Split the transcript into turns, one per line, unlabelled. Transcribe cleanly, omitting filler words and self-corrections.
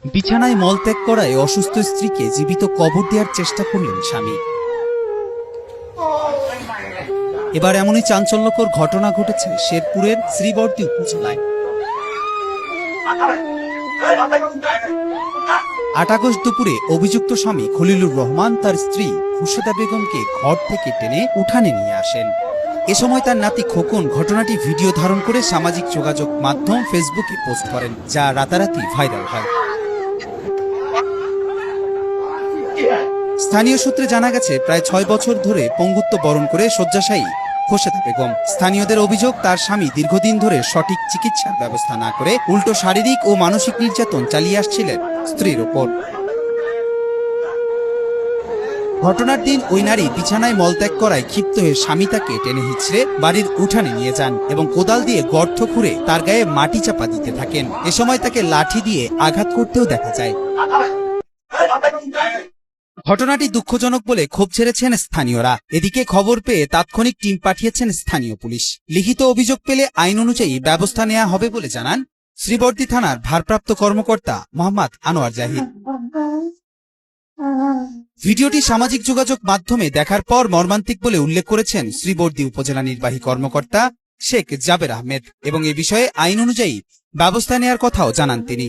বিছানায় মলত্যাগ করায় অসুস্থ স্ত্রীকে জীবিত কবর দেওয়ার চেষ্টা করলেন স্বামী। এবার এমনই চাঞ্চল্যকর ঘটনা ঘটেছে শেরপুরের শ্রীবর্দী উপজেলায়। ৮ আগস্ট দুপুরে অভিযুক্ত স্বামী খলিলুর রহমান তার স্ত্রী খুরশেদা বেগমকে ঘর থেকে টেনে উঠানে নিয়ে আসেন। এ সময় তার নাতি খোকন ঘটনাটি ভিডিও ধারণ করে সামাজিক যোগাযোগ মাধ্যম ফেসবুকে পোস্ট করেন, যা রাতারাতি ভাইরাল হয়। স্থানীয় সূত্রে জানা গেছে, প্রায় ৬ বছর ধরে পঙ্গুত্ব বরণ করে শয্যাশায়ী খোরশেদা বেগম। স্থানীয়দের অভিযোগ, তার স্বামী দীর্ঘদিন ধরে সঠিক চিকিৎসার ব্যবস্থা না করে উল্টো শারীরিক ও মানসিক নির্যাতন চালিয়ে আসছিলেন স্ত্রীর ওপর। ঘটনার দিন ওই নারী বিছানায় মলত্যাগ করায় ক্ষিপ্ত হয়ে স্বামী তাকে টেনে হিঁচড়ে বাড়ির উঠানে নিয়ে যান এবং কোদাল দিয়ে গর্ত খুঁড়ে তার গায়ে মাটি চাপা দিতে থাকেন। এ সময় তাকে লাঠি দিয়ে আঘাত করতেও দেখা যায়। ঘটনাটি দুঃখজনক বলে ক্ষোভ ছেড়েছেন স্থানীয়রা। এদিকে খবর পেয়ে তাৎক্ষণিক টিম পাঠিয়েছেন স্থানীয় পুলিশ। লিখিত অভিযোগ পেলে আইন অনুযায়ী ব্যবস্থা নেওয়া হবে বলে জানান শ্রীবর্দী থানার ভারপ্রাপ্ত কর্মকর্তা মোহাম্মদ আনোয়ার জাহিদ। ভিডিওটি সামাজিক যোগাযোগ মাধ্যমে দেখার পর মর্মান্তিক বলে উল্লেখ করেছেন শ্রীবর্দী উপজেলা নির্বাহী কর্মকর্তা শেখ জাবের আহমেদ এবং এ বিষয়ে আইন অনুযায়ী ব্যবস্থা নেওয়ার কথাও জানান তিনি।